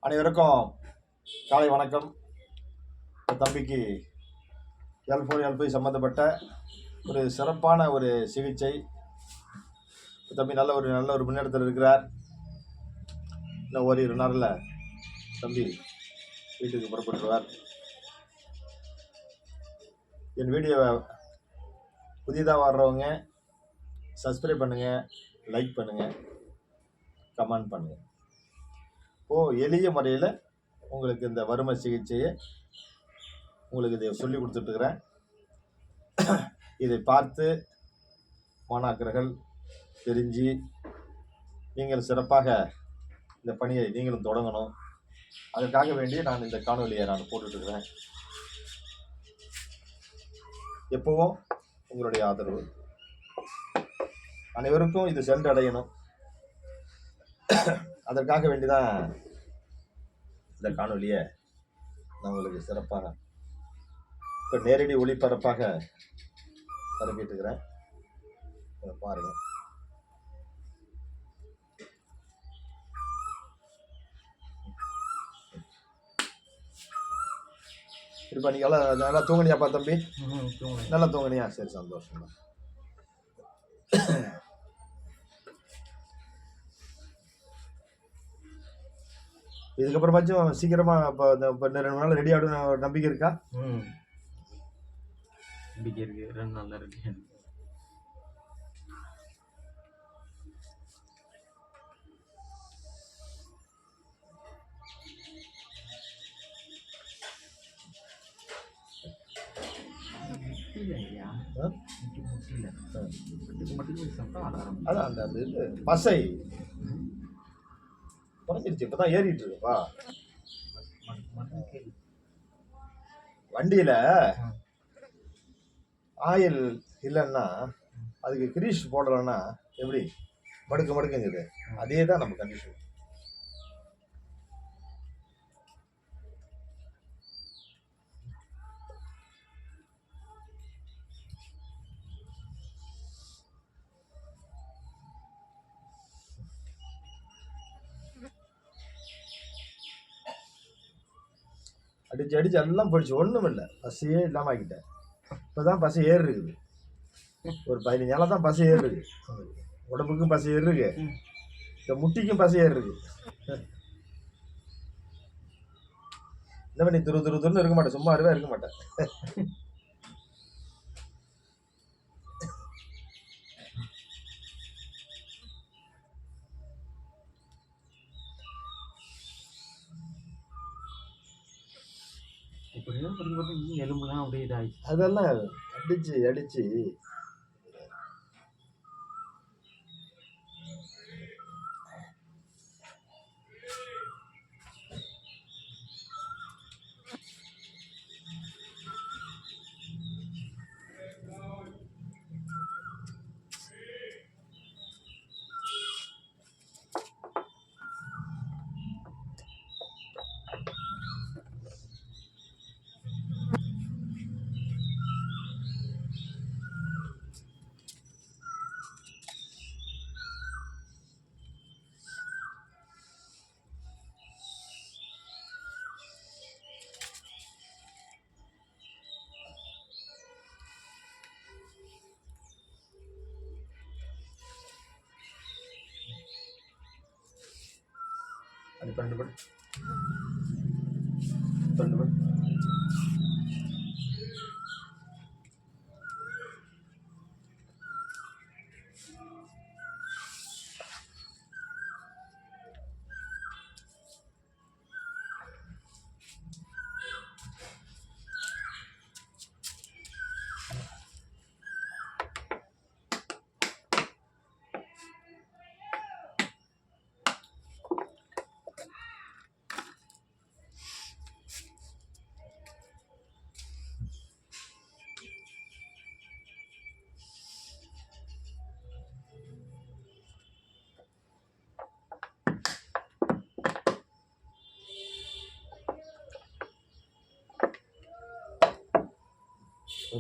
அனைவருக்கும் காலை வணக்கம். தம்பிக்கு L4 L5 சம்மந்தப்பட்ட ஒரு சிறப்பான ஒரு சிகிச்சை. தம்பி நல்ல ஒரு முன்னேற்றத்தில் இருக்கிறார். இன்னும் ஓரிரு நாளில் தம்பி வீட்டுக்கு புறப்பட்டுருவார். என் வீடியோவை புதிதாக வர்றவங்க சப்ஸ்கிரைப் பண்ணுங்கள், லைக் பண்ணுங்கள், கமெண்ட் பண்ணுங்கள். எளிய முறையில் உங்களுக்கு இந்த வறுமை சிகிச்சையை உங்களுக்கு இதை சொல்லி கொடுத்துட்ருக்குறேன். இதை பார்த்து மாணாக்கர்கள் தெரிஞ்சு நீங்கள் சிறப்பாக இந்த பணியை நீங்களும் தொடங்கணும். அதற்காக வேண்டி நான் இந்த காணொலியை போட்டுட்ருக்கிறேன். எப்பவும் உங்களுடைய ஆதரவு அனைவருக்கும் இது சென்றடையணும். அதற்காக வேண்டிதான் இந்த காணொலியை நான் உங்களுக்கு சிறப்பாக இப்போ நேரடி ஒளிபரப்பாக பரப்பிட்டு இருக்கிறேன். பாருங்க. இப்போ நீங்க நல்லா தூங்குனியாப்பா தம்பி? நல்லா தூங்குனியா? சரி, சந்தோஷம். இதுக்கப்புறமாச்சும் சீக்கிரமா இப்போ 2 நாள் ரெடி ஆகிடும் நம்பிக்கை இருக்கா? நம்பிக்கை இருக்கு. 2 நாள் ரெடி ஆகிடும். அதான் அந்த இது பசை குறைஞ்சிருச்சு. இப்பதான் ஏறிட்டு இருக்குப்பா வண்டியில. ஆயில் இல்லைன்னா அதுக்கு கிரீஸ் போடலன்னா எப்படி மடுக்குங்குது. அதே தான் நம்ம கண்டிஷன். அடிச்சு எல்லாம் போயிடுச்சு. ஒன்றும் இல்லை, பசியே இல்லாமல் ஆக்கிட்டேன். இப்போதான் பசி ஏறு இருக்குது. ஒரு 15 நாளாக தான் பசி ஏறு இருக்கு. உடம்புக்கும் பசி ஏறு இருக்கு, இந்த முட்டிக்கும் பசி ஏறு இருக்கு. இந்த மாதிரி துருன்னு இருக்க மாட்டேன், சும்மா இருக்க மாட்டேன். எலும்புலாம் அப்படியே இதாகிடுச்சு. அதெல்லாம் அடிச்சு அது 12 பட்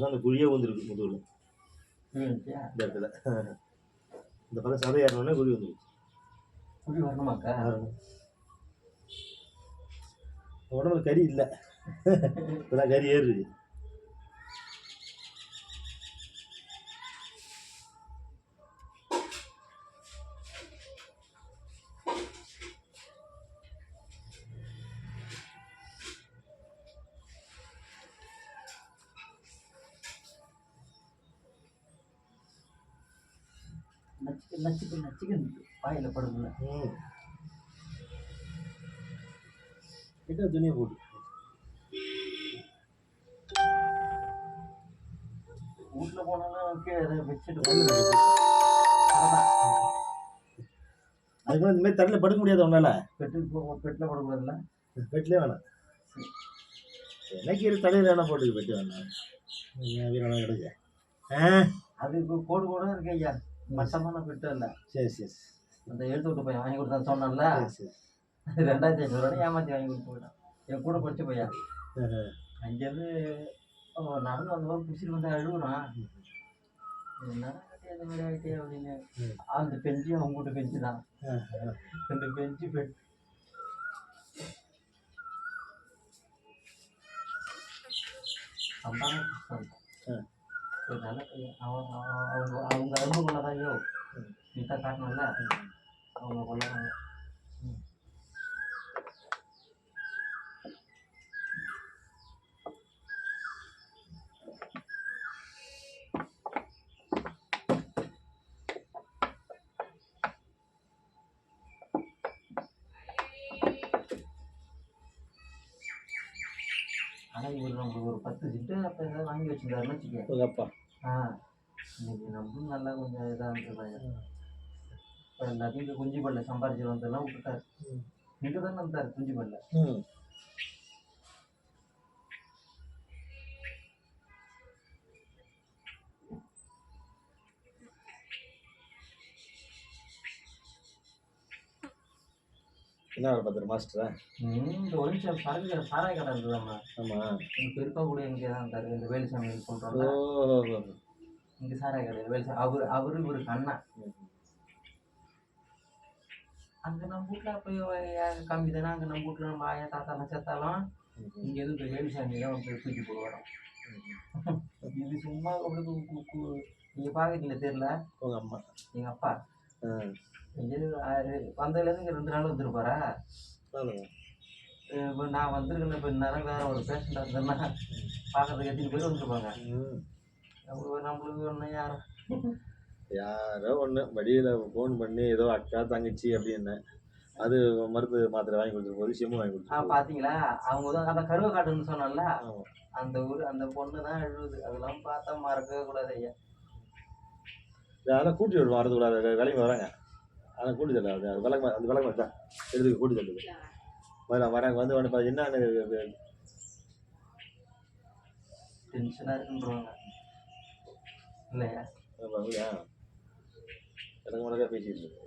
அந்த குழியே வந்துருக்கு முதுகுல. இந்த இடத்துல இந்த பக்கம் சதை ஏறணும்னா குழி வந்துருக்கு. குழி வரணுமாக்கா? உடம்புல கறி இல்லை, இப்போதான் கறி ஏறுது. நச்சுக்கு வாயில் படுக்கல. கிட்ட துணியை போட்டு வீட்டில் போனாலும் கீழே எதாவது வச்சுட்டு அதுக்கு இந்த மாதிரி தண்ணியில் படுக்க முடியாது உன்னால. பெட்டில் படக்கூடாதுல்ல. பெட்டிலே வேணாம், எனக்கு இரு தலையில் வேணா போட்டுக்கு, பெட்டு வேணாம், வீரனா கிடக்கு. அது இப்போ கோடு கூட இருக்கு ஐயா, மட்டமான பெட்டு இல்லை. சரி சரி, அந்த எழுத்து விட்டு பையன் வாங்கி கொடுத்தான்னு சொன்னான்ல, சரி 2500 ஏமாற்றி வாங்கி கொடுத்து போயிட்டான். என் கூட படிச்ச பையன். அங்கேருந்து நடந்து வந்தவங்க பிடிச்சிட்டு வந்து அழுகுறான், என்ன இந்த மாதிரி ஆகிட்டே அப்படின்னு. அந்த பெஞ்சு அவங்க வீட்டு பெஞ்சு தான், 2 பெஞ்சு பெட். நல்ல பையன். அவங்க அரும்பு கொள்ளதான் ஐயோ நீட்டா காட்டணும்ல, அவங்க கொள்ளதாங்க. ஆனால் இவர் நம்மளுக்கு ஒரு 10 சிட்டு அப்போ ஏதாவது வாங்கி வச்சுருந்தாருன்னு வச்சுக்கேன் உங்கள் அப்பா. இன்னைக்கு நம்மளும் நல்லா கொஞ்சம் இதாக இருந்தது. இப்போ எல்லாத்தையும் இந்த குஞ்சு பல்ல சம்பாரிச்சு வந்தெல்லாம் விட்டுட்டாரு. இங்கே தானே இருந்தார் குஞ்சு பல்ல. என்ன வேலை பார்த்துரு மாஸ்டரா? இந்த ஒரு நிமிஷம் பறந்து சாராய கடை இருந்ததாம்மா. ஆமாம், இப்போ இருக்க கூட இங்கே தான் இருந்தார், இந்த வேலுசாமி சொல்கிறோம். இங்கே சாராய கடை வேலுசாமி, அவரு இவருக்கு அண்ணா. அங்கே நம்ம வீட்டில் போய் கம்மி தானே, அங்கே நம்ம வீட்டில் நம்ம ஆயா தாத்தாலாம் சேர்த்தாலும் இங்கே எதுவும் இந்த வேலுசாமி தான் வந்து தூக்கி போடுவாரோம். இது சும்மா அப்படி நீங்கள் பார்க்குறீங்களா தெரியல. உங்கள் அம்மா எங்கள் அப்பா வந்ததுலேருந்து இங்கே 2 நாள் வந்துருப்பாரா. இப்போ நான் வந்திருக்கேன், இப்போ நேரம் வேறு ஒரு பேஷண்டாக இருந்தேன்னா பார்க்கறதுக்கு எத்தனை பேர் வந்துருப்பாங்க. நம்மளுக்கு ஒன்று யாரோ ஒன்று வழியில் ஃபோன் பண்ணி ஏதோ அக்கா தங்கச்சி அப்படின்னு அது மருந்து மாத்திரை வாங்கி கொடுத்துட்டு போது, சிம்மு வாங்கி கொடுத்துரு. பார்த்தீங்களா, அவங்க தான் அந்த கருவை காட்டுன்னு சொன்னால, அந்த ஊர் அந்த பொண்ணு தான் எழுதுது. அதெல்லாம் பார்த்தா மறக்கவே கூடாது ஐயா. அதெல்லாம் கூட்டி விடுவோம், வரதுக்கூடாது, விலைக்கு வராங்க, அதெல்லாம் கூட்டி தரல. அது விளக்கு அந்த விளக்கு தான் எடுத்துக்க கூட்டி தருது. வராங்க வந்து வந்து என்னன்னு டென்ஷனாக இருக்குன்றாங்க இல்லையா. எனக்கு முன்னாடியே பேசிட்டு இருக்கு.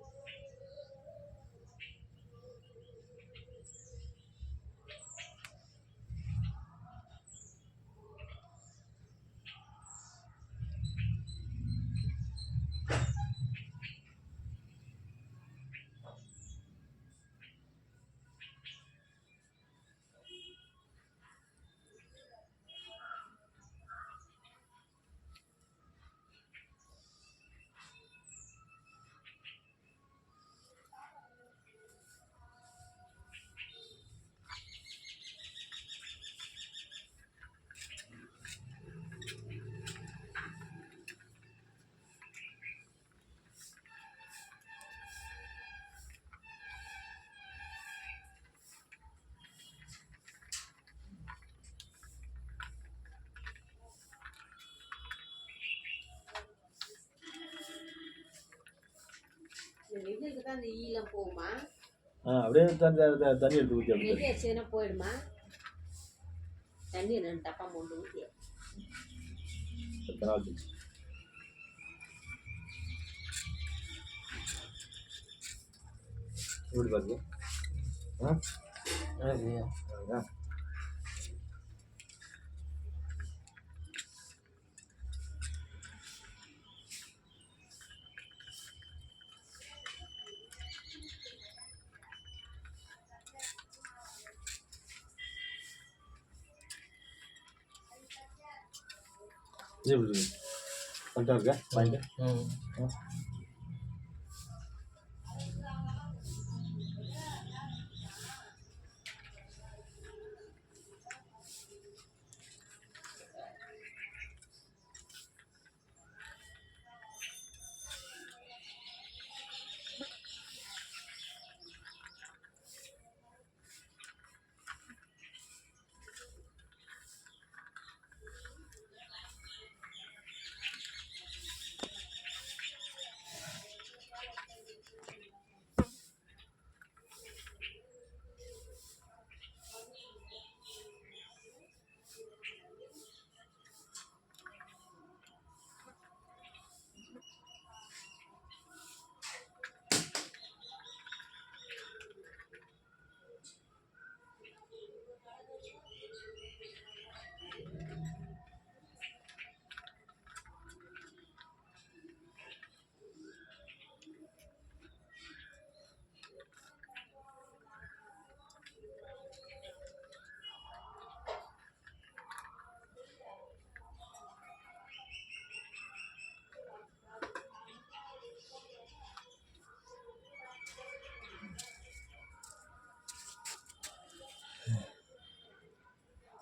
அப்படியே தண்ணி எடுத்து ஊற்றி அப்படி போயிடுமா. தண்ணி 2 டப்பா மூணு ஊற்றி எப்படி பாருங்க. இது எப்படி இருக்கு கரெக்டாக இருக்கா வாங்கிட்டு ம்